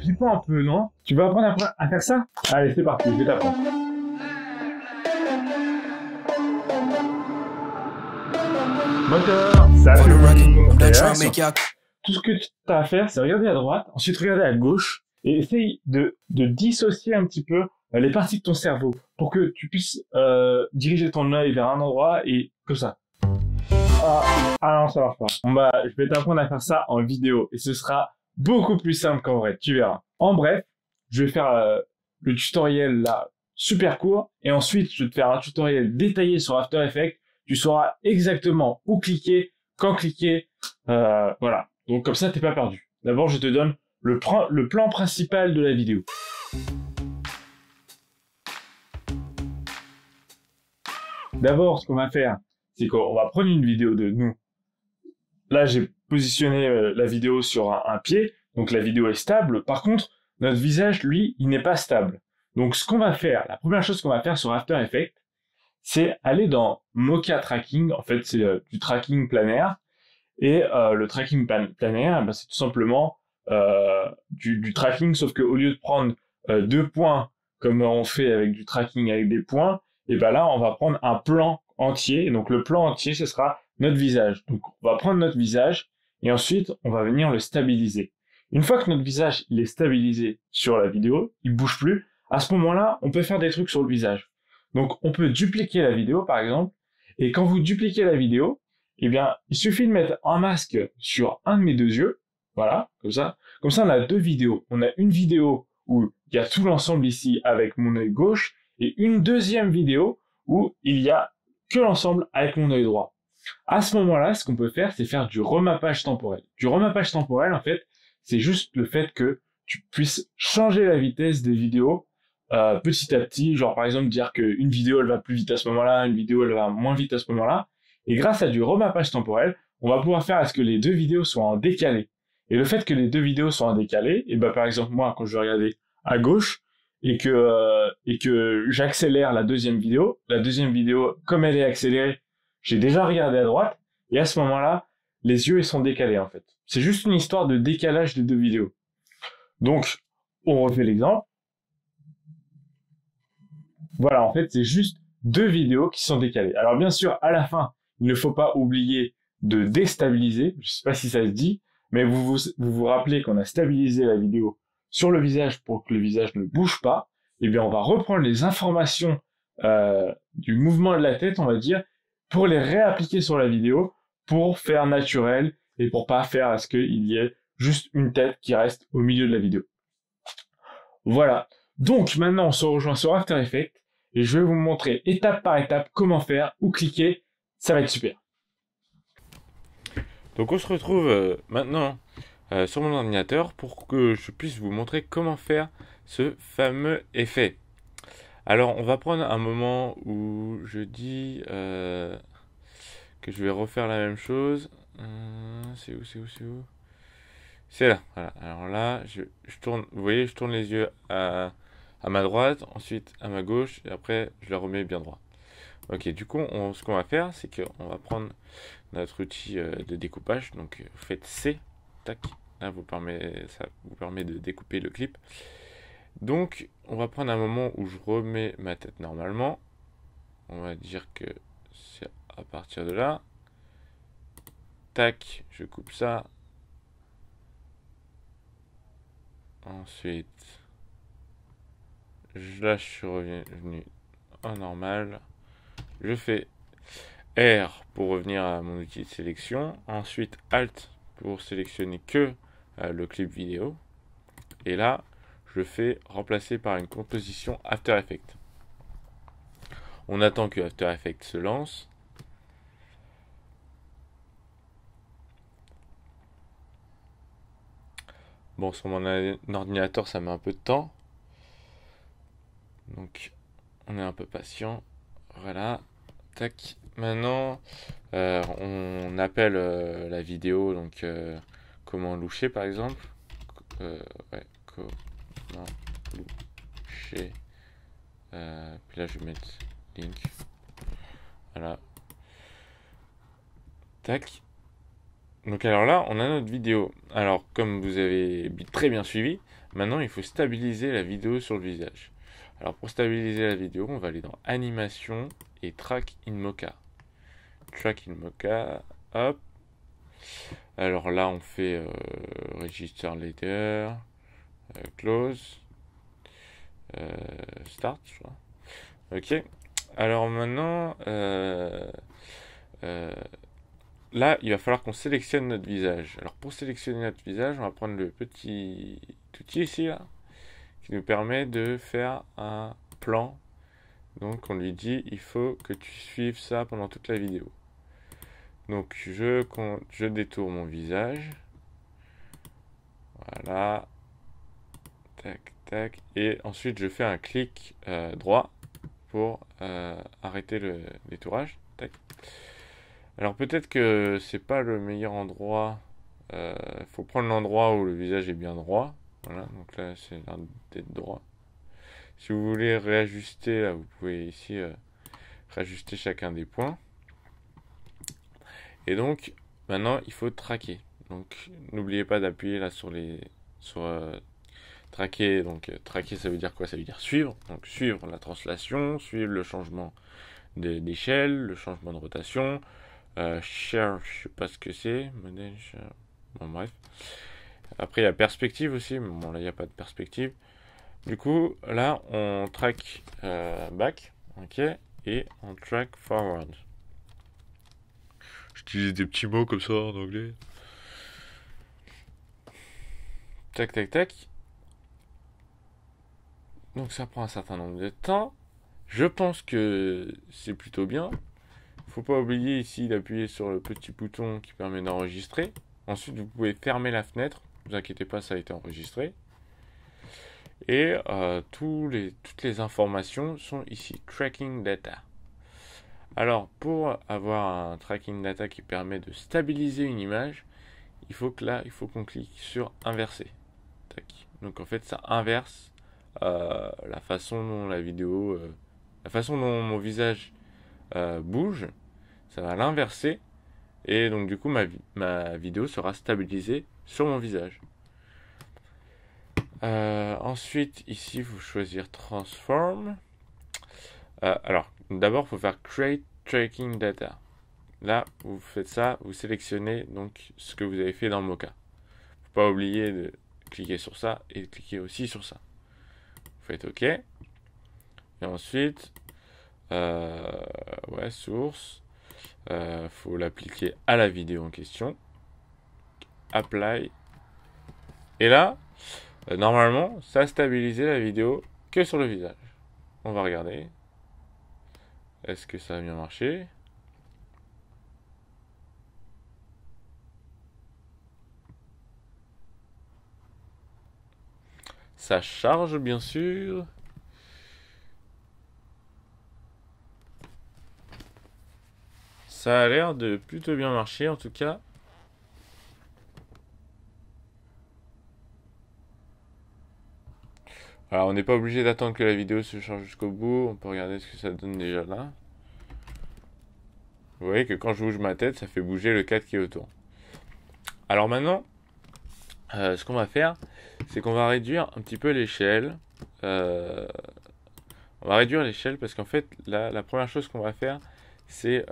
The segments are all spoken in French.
flippant un peu, non? Tu vas apprendre à faire ça? Allez, c'est parti, je vais t'apprendre. Moteur, ça fait tout ce que tu as à faire, c'est regarder à droite, ensuite regarder à gauche, et essaye de dissocier un petit peu les parties de ton cerveau pour que tu puisses diriger ton œil vers un endroit et comme ça. Ah non, ça marche pas. Bon bah, je vais t'apprendre à faire ça en vidéo et ce sera beaucoup plus simple qu'en vrai, tu verras. En bref, je vais faire le tutoriel là super court et ensuite je vais te faire un tutoriel détaillé sur After Effects. Tu sauras exactement où cliquer, quand cliquer, voilà. Donc comme ça, t'es pas perdu. D'abord, je te donne le plan principal de la vidéo. D'abord, ce qu'on va faire, c'est qu'on va prendre une vidéo de nous. Là, j'ai positionné la vidéo sur un pied, donc la vidéo est stable. Par contre, notre visage, lui, il n'est pas stable. Donc, ce qu'on va faire, la première chose qu'on va faire sur After Effects, c'est aller dans Mocha Tracking. En fait, c'est du tracking planaire. Et le tracking planaire, ben, c'est tout simplement du tracking, sauf qu'au lieu de prendre 2 points, comme on fait avec du tracking avec des points, et ben là, on va prendre un plan entier. Et donc, le plan entier, ce sera notre visage. Donc, on va prendre notre visage et ensuite, on va venir le stabiliser. Une fois que notre visage il est stabilisé sur la vidéo, il bouge plus, à ce moment-là, on peut faire des trucs sur le visage. Donc, on peut dupliquer la vidéo, par exemple, et quand vous dupliquez la vidéo, eh bien, il suffit de mettre un masque sur un de mes 2 yeux, voilà, comme ça. Comme ça, on a 2 vidéos. On a une vidéo où il y a tout l'ensemble ici avec mon œil gauche, et une deuxième vidéo où il y a que l'ensemble avec mon œil droit. À ce moment-là, ce qu'on peut faire, c'est faire du remappage temporel. Du remappage temporel, en fait, c'est juste le fait que tu puisses changer la vitesse des vidéos petit à petit. Genre, par exemple, dire qu'une vidéo, elle va plus vite à ce moment-là, une vidéo, elle va moins vite à ce moment-là. Et grâce à du remappage temporel, on va pouvoir faire à ce que les 2 vidéos soient en décalé. Et le fait que les 2 vidéos soient en décalé, et ben par exemple, moi, quand je vais regarder à gauche, et que j'accélère la deuxième vidéo, comme elle est accélérée, j'ai déjà regardé à droite, et à ce moment-là, les yeux, ils sont décalés, en fait. C'est juste une histoire de décalage des 2 vidéos. Donc, on refait l'exemple. Voilà, en fait, c'est juste 2 vidéos qui sont décalées. Alors, bien sûr, à la fin, il ne faut pas oublier de déstabiliser. Je sais pas si ça se dit, mais vous rappelez qu'on a stabilisé la vidéo sur le visage pour que le visage ne bouge pas. Eh bien, on va reprendre les informations du mouvement de la tête, on va dire, pour les réappliquer sur la vidéo, pour faire naturel et pour pas faire à ce qu'il y ait juste une tête qui reste au milieu de la vidéo. Voilà. Donc, maintenant, on se rejoint sur After Effects et je vais vous montrer étape par étape comment faire, où cliquer. Ça va être super. Donc on se retrouve maintenant sur mon ordinateur pour que je puisse vous montrer comment faire ce fameux effet. Alors on va prendre un moment où je dis que je vais refaire la même chose. C'est où? C'est là, voilà. Alors là, je tourne, vous voyez, je tourne les yeux à ma droite, ensuite à ma gauche, et après je la remets bien droit. Ok, du coup, ce qu'on va faire, c'est qu'on va prendre notre outil de découpage. Donc, vous faites C, tac, là, ça vous permet de découper le clip. Donc, on va prendre un moment où je remets ma tête normalement. On va dire que c'est à partir de là. Tac, je coupe ça. Ensuite, là, je suis revenu en normal. Je fais R pour revenir à mon outil de sélection. Ensuite, Alt pour sélectionner que le clip vidéo. Et là, je fais remplacer par une composition After Effects. On attend que After Effects se lance. Bon, sur mon ordinateur, ça met un peu de temps. Donc, on est un peu patient. Voilà. Tac. Maintenant, on appelle la vidéo, donc comment loucher par exemple. Ouais, comment loucher. Puis là, je vais mettre link. Voilà. Tac. Donc alors là, on a notre vidéo. Alors, comme vous avez très bien suivi, Maintenant, il faut stabiliser la vidéo sur le visage. Alors pour stabiliser la vidéo, on va aller dans Animation et Track in Mocha. Track in Mocha, hop. Alors là, on fait Register Later, Close, Start, je crois. Ok. Alors maintenant, là, il va falloir qu'on sélectionne notre visage. Alors pour sélectionner notre visage, on va prendre le petit outil ici, là, qui nous permet de faire un plan. Donc on lui dit, il faut que tu suives ça pendant toute la vidéo. Donc je détourne mon visage. Voilà. Tac, tac. Et ensuite je fais un clic droit pour arrêter le détourage. Tac. Alors peut-être que c'est pas le meilleur endroit. Faut prendre l'endroit où le visage est bien droit. Voilà, donc là c'est l'air d'être droit. Si vous voulez réajuster, là, vous pouvez ici réajuster chacun des points. Et donc maintenant il faut traquer. Donc n'oubliez pas d'appuyer là sur traquer. Donc traquer, ça veut dire quoi? Ça veut dire suivre. Donc suivre la translation, suivre le changement d'échelle, le changement de rotation. Share, je sais pas ce que c'est. Modèle share. Bon bref. Après il y a perspective aussi, mais bon là il n'y a pas de perspective. Du coup là on track back, ok, et on track forward. J'utilise des petits mots comme ça en anglais. Tac tac tac. Donc ça prend un certain nombre de temps. Je pense que c'est plutôt bien. Faut pas oublier ici d'appuyer sur le petit bouton qui permet d'enregistrer. Ensuite, vous pouvez fermer la fenêtre. Ne vous inquiétez pas, ça a été enregistré. Et toutes les informations sont ici. Tracking data. Alors, pour avoir un tracking data qui permet de stabiliser une image, il faut qu'on clique sur inverser. Tac. Donc en fait, ça inverse la façon dont la façon dont mon visage bouge. Ça va l'inverser. Et donc du coup, ma vidéo sera stabilisée sur mon visage. Ensuite, ici, il faut choisir Transform. Alors, d'abord, il faut faire Create Tracking Data. Là, vous faites ça, vous sélectionnez donc ce que vous avez fait dans Mocha. Faut pas oublier de cliquer sur ça et de cliquer aussi sur ça. Vous faites OK. Et ensuite, source. Faut l'appliquer à la vidéo en question. Apply. Et là, normalement, ça a stabilisé la vidéo que sur le visage. On va regarder. Est-ce que ça a bien marché? Ça charge, bien sûr. Ça a l'air de plutôt bien marcher, en tout cas. Alors, on n'est pas obligé d'attendre que la vidéo se charge jusqu'au bout. On peut regarder ce que ça donne déjà là. Vous voyez que quand je bouge ma tête, ça fait bouger le cadre qui est autour. Alors maintenant, ce qu'on va faire, c'est qu'on va réduire un petit peu l'échelle. On va réduire l'échelle parce qu'en fait, la première chose qu'on va faire, c'est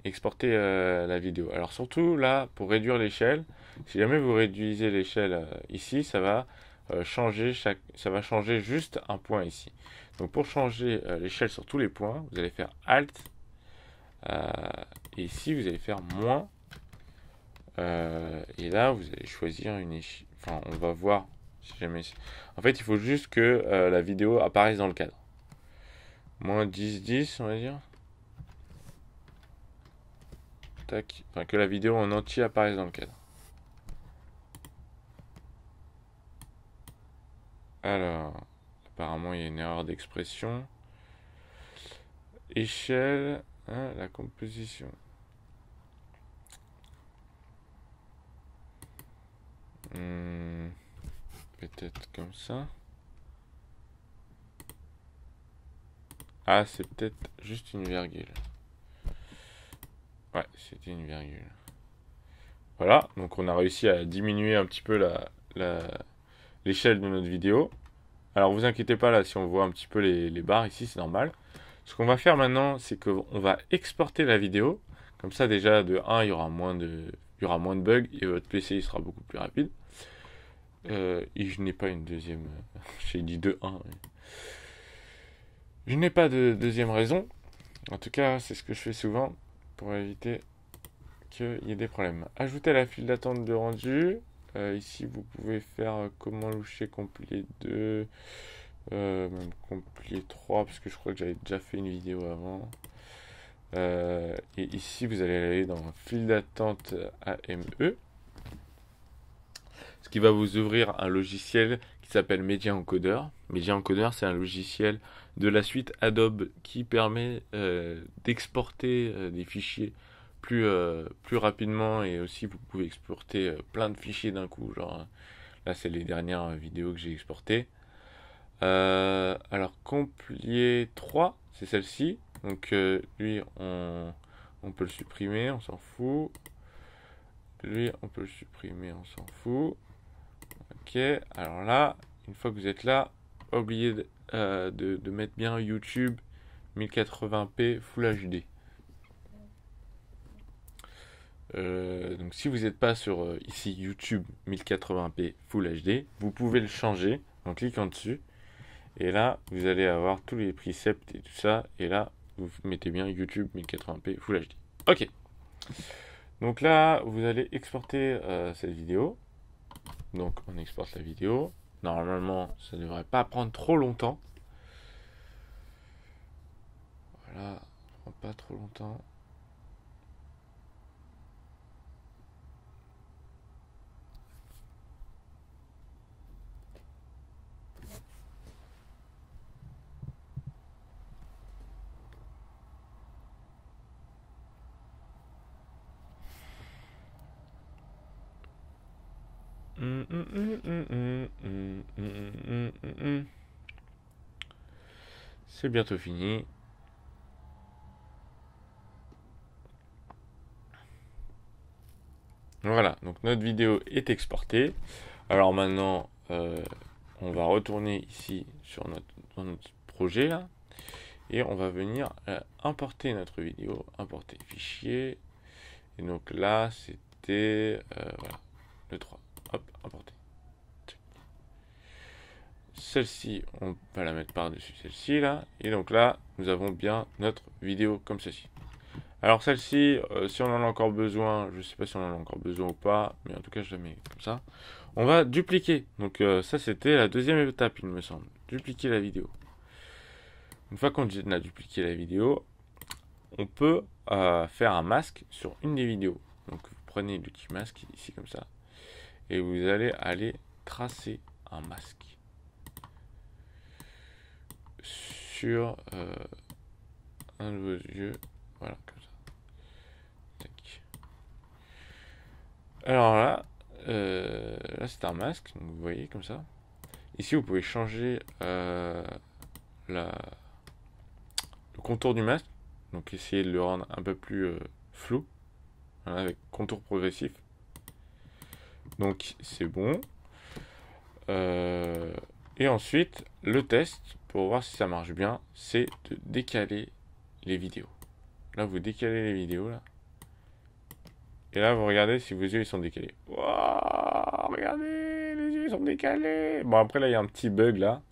exporter la vidéo. Alors surtout là, pour réduire l'échelle, si jamais vous réduisez l'échelle ici, ça va changer juste un point ici. Donc pour changer l'échelle sur tous les points, vous allez faire Alt et ici vous allez faire moins. Et là vous allez choisir une échelle. Enfin, on va voir si jamais. En fait, il faut juste que la vidéo apparaisse dans le cadre. Moins 10, on va dire. Tac. Enfin, que la vidéo en entier apparaisse dans le cadre. Alors, apparemment, il y a une erreur d'expression. Échelle, hein, la composition. Peut-être comme ça. Ah, c'est peut-être juste une virgule. Ouais, c'était une virgule. Voilà, donc on a réussi à diminuer un petit peu l'échelle de notre vidéo. Alors vous inquiétez pas là si on voit un petit peu les barres ici, c'est normal. Ce qu'on va faire maintenant, c'est qu'on va exporter la vidéo. Comme ça déjà de 1, il y aura moins de bugs et votre PC il sera beaucoup plus rapide. Et je n'ai pas une deuxième... J'ai dit de 1. Mais... Je n'ai pas de deuxième raison. En tout cas, c'est ce que je fais souvent pour éviter qu'il y ait des problèmes. Ajouter la file d'attente de rendu. Ici, vous pouvez faire comment loucher complet 2, même complet 3, parce que je crois que j'avais déjà fait une vidéo avant. Et ici, vous allez aller dans file d'attente AME, ce qui va vous ouvrir un logiciel qui s'appelle Media Encoder. Media Encoder, c'est un logiciel de la suite Adobe qui permet d'exporter des fichiers plus rapidement, et aussi vous pouvez exporter plein de fichiers d'un coup. Genre là, c'est les dernières vidéos que j'ai exportées. Alors Complier 3, c'est celle-ci. Donc lui, on peut le supprimer, on s'en fout. Lui, on peut le supprimer, on s'en fout. Ok, alors là, une fois que vous êtes là, pas oublier de mettre bien YouTube 1080p Full HD. Donc si vous n'êtes pas sur ici YouTube 1080p Full HD, vous pouvez le changer en cliquant dessus. Et là, vous allez avoir tous les precepts et tout ça. Et là, vous mettez bien YouTube 1080p Full HD. Ok. Donc là, vous allez exporter cette vidéo. Donc on exporte la vidéo. Normalement, ça ne devrait pas prendre trop longtemps. Voilà, ça prend pas trop longtemps. C'est bientôt fini. Voilà, donc notre vidéo est exportée. Alors maintenant, on va retourner ici sur dans notre projet là. Et on va venir importer notre vidéo, importer fichier. Et donc là, c'était voilà, le 3. Hop, importer. Celle-ci, on va la mettre par-dessus celle-ci là. Et donc là, nous avons bien notre vidéo comme ceci. Alors celle-ci, si on en a encore besoin, je ne sais pas si on en a encore besoin ou pas, mais en tout cas je la mets comme ça. On va dupliquer. Donc ça c'était la deuxième étape, il me semble. Dupliquer la vidéo. Une fois qu'on a dupliqué la vidéo, on peut faire un masque sur une des vidéos. Donc vous prenez l'outil masque ici comme ça, et vous allez aller tracer un masque sur un de vos yeux. Voilà, comme ça. Tac. Alors là, là c'est un masque, donc vous voyez comme ça. Ici vous pouvez changer le contour du masque, donc essayer de le rendre un peu plus flou, voilà, avec contour progressif. Donc c'est bon. Et ensuite, le test, pour voir si ça marche bien, c'est de décaler les vidéos. Là, vous décalez les vidéos, là. Et là, vous regardez si vos yeux ils sont décalés. Wow, regardez, les yeux ils sont décalés. Bon, après, là, il y a un petit bug, là.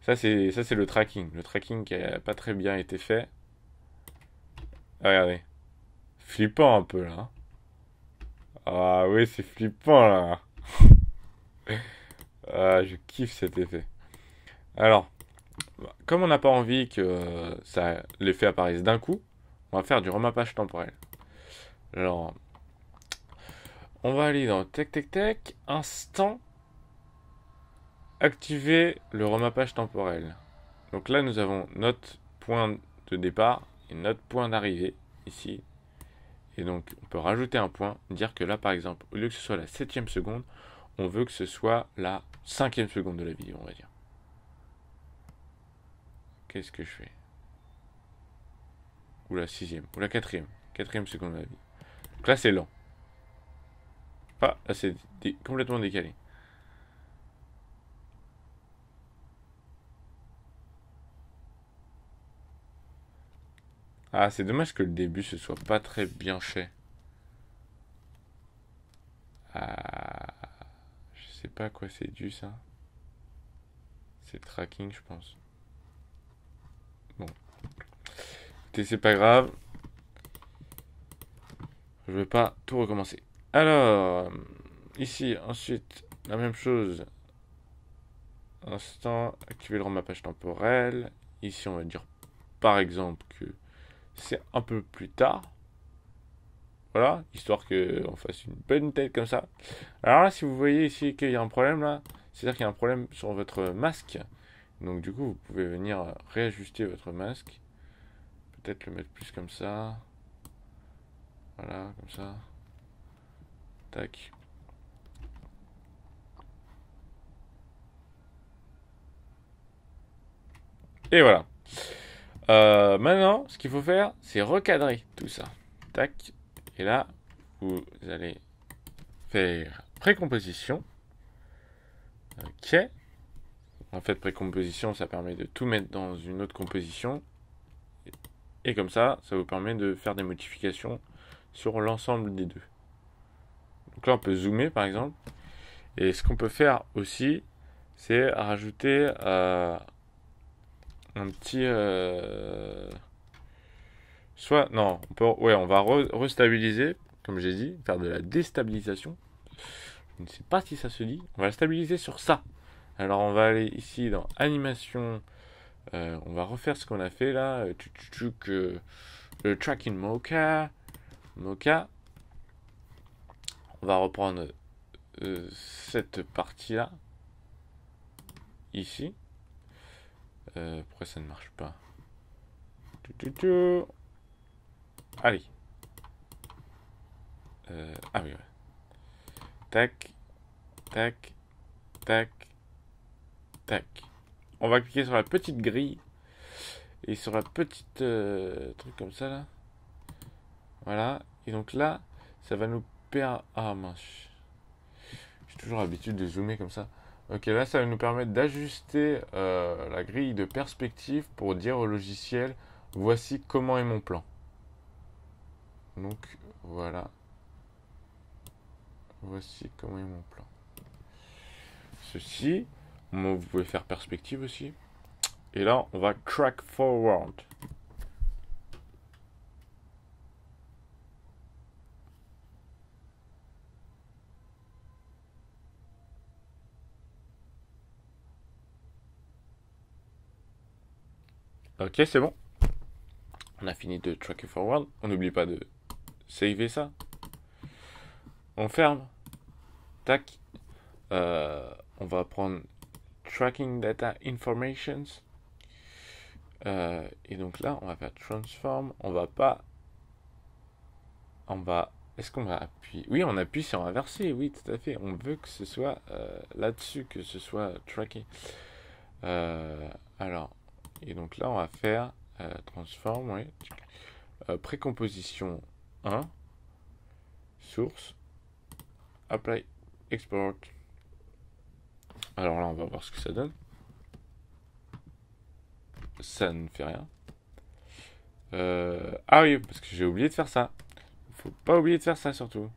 Ça, c'est le tracking. Le tracking qui n'a pas très bien été fait. Regardez. Flippant un peu, là. Ah oui, c'est flippant, là. Ah, je kiffe cet effet. Alors, comme on n'a pas envie que l'effet apparaisse d'un coup, on va faire du remappage temporel. Alors, on va aller dans Tech Tech Tech, Instant, activer le remappage temporel. Donc là, nous avons notre point de départ et notre point d'arrivée, ici. Et donc, on peut rajouter un point, dire que là, par exemple, au lieu que ce soit la 7e seconde, on veut que ce soit la 5e seconde de la vidéo, on va dire. Qu'est-ce que je fais? Ou la 6e, ou la 4e. 4e seconde de la vidéo. Donc là, c'est lent. Ah, là, c'est complètement décalé. Ah, c'est dommage que le début ce soit pas très bien fait. Ah, je sais pas à quoi c'est dû ça. C'est le tracking, je pense. Bon, écoutez, c'est pas grave. Je vais pas tout recommencer. Alors, ici, ensuite, la même chose. Instant, activer le remappage temporel. Ici, on va dire par exemple que c'est un peu plus tard. Voilà, histoire qu'on fasse une bonne tête comme ça. Alors là, si vous voyez ici qu'il y a un problème là, c'est-à-dire qu'il y a un problème sur votre masque. Donc du coup, vous pouvez venir réajuster votre masque. Peut-être le mettre plus comme ça. Voilà, comme ça. Tac. Et voilà. Maintenant, ce qu'il faut faire, c'est recadrer tout ça. Tac. Et là, vous allez faire précomposition. Ok. En fait, précomposition, ça permet de tout mettre dans une autre composition. Et comme ça vous permet de faire des modifications sur l'ensemble des deux. Donc là, on peut zoomer, par exemple. Et ce qu'on peut faire aussi, c'est rajouter un petit... soit... Non, on va restabiliser, comme j'ai dit, faire de la déstabilisation. Je ne sais pas si ça se dit. On va la stabiliser sur ça. Alors, on va aller ici dans Animation. On va refaire ce qu'on a fait là. Le Tracking Mocha. On va reprendre cette partie-là. Ici. Pourquoi ça ne marche pas? Allez. Ah oui, ouais. Tac. Tac. Tac. Tac. On va cliquer sur la petite grille. Et sur la petite truc comme ça là. Voilà. Et donc là, ça va nous perdre... Ah mince. J'ai toujours l'habitude de zoomer comme ça. Ok, là, ça va nous permettre d'ajuster la grille de perspective pour dire au logiciel, voici comment est mon plan. Donc, voilà. Voici comment est mon plan. Ceci, vous pouvez faire perspective aussi. Et là, on va track forward. Ok, c'est bon. On a fini de tracker forward. On n'oublie pas de saver ça. On ferme. Tac. On va prendre Tracking Data Informations. Et donc là, on va faire Transform. On va pas... Est-ce qu'on va appuyer? Oui, on appuie sur inverser. Oui, tout à fait. On veut que ce soit là-dessus, que ce soit tracké. Alors, et donc là, on va faire Transform, oui. Précomposition 1. Source. Apply. Export. Alors là, on va voir ce que ça donne. Ça ne fait rien. Ah oui, parce que j'ai oublié de faire ça. Faut pas oublier de faire ça surtout.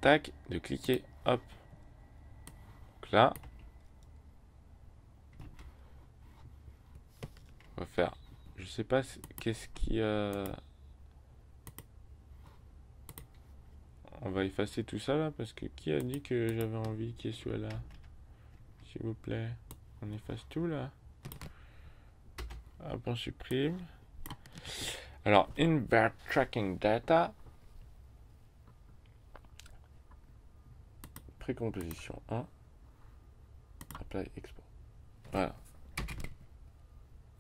Tac, de cliquer, hop. Donc là, on va faire. Je sais pas qu'est-ce qui. On va effacer tout ça là parce que qui a dit que j'avais envie qu'il soit là? S'il vous plaît, on efface tout là. Hop, on supprime. Alors, invert tracking data. Précomposition 1. Apply export. Voilà.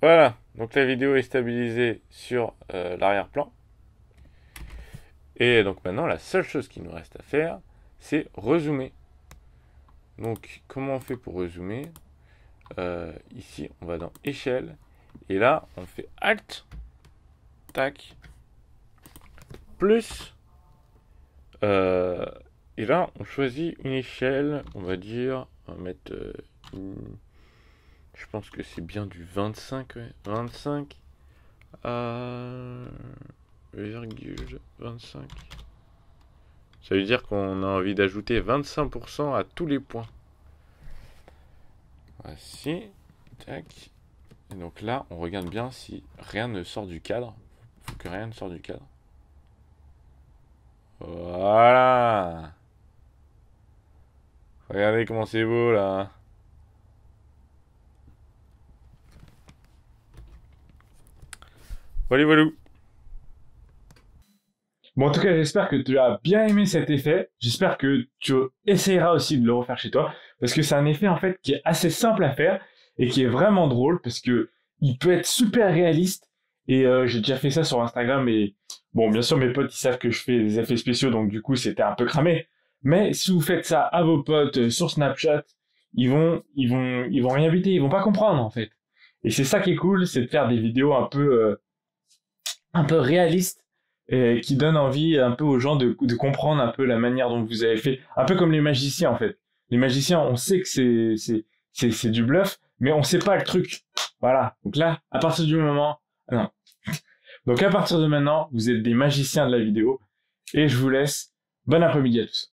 Voilà. Donc la vidéo est stabilisée sur l'arrière-plan. Et donc maintenant, la seule chose qu'il nous reste à faire, c'est rezoomer. Donc, comment on fait pour rezoomer? Ici, on va dans échelle. Et là, on fait Alt. Tac. Plus. Et là, on choisit une échelle. On va dire, on va mettre... je pense que c'est bien du 25. Ouais, 25. à 0,25. Ça veut dire qu'on a envie d'ajouter 25% à tous les points. Voici. Tac. Et donc là, on regarde bien si rien ne sort du cadre. Il faut que rien ne sorte du cadre. Voilà. Regardez comment c'est beau là. Voilà, voilà. Bon, en tout cas, j'espère que tu as bien aimé cet effet. J'espère que tu essayeras aussi de le refaire chez toi. Parce que c'est un effet, en fait, qui est assez simple à faire et qui est vraiment drôle parce que il peut être super réaliste. Et j'ai déjà fait ça sur Instagram et bon, bien sûr, mes potes, ils savent que je fais des effets spéciaux, donc du coup, c'était un peu cramé. Mais si vous faites ça à vos potes sur Snapchat, ils vont rien éviter, ils vont pas comprendre, en fait. Et c'est ça qui est cool, c'est de faire des vidéos un peu réalistes et qui donnent envie un peu aux gens de comprendre un peu la manière dont vous avez fait. Un peu comme les magiciens, en fait. Les magiciens, on sait que c'est du bluff, mais on sait pas le truc. Voilà. Donc là, à partir du moment, non. Donc à partir de maintenant, vous êtes des magiciens de la vidéo et je vous laisse. Bon après-midi à tous.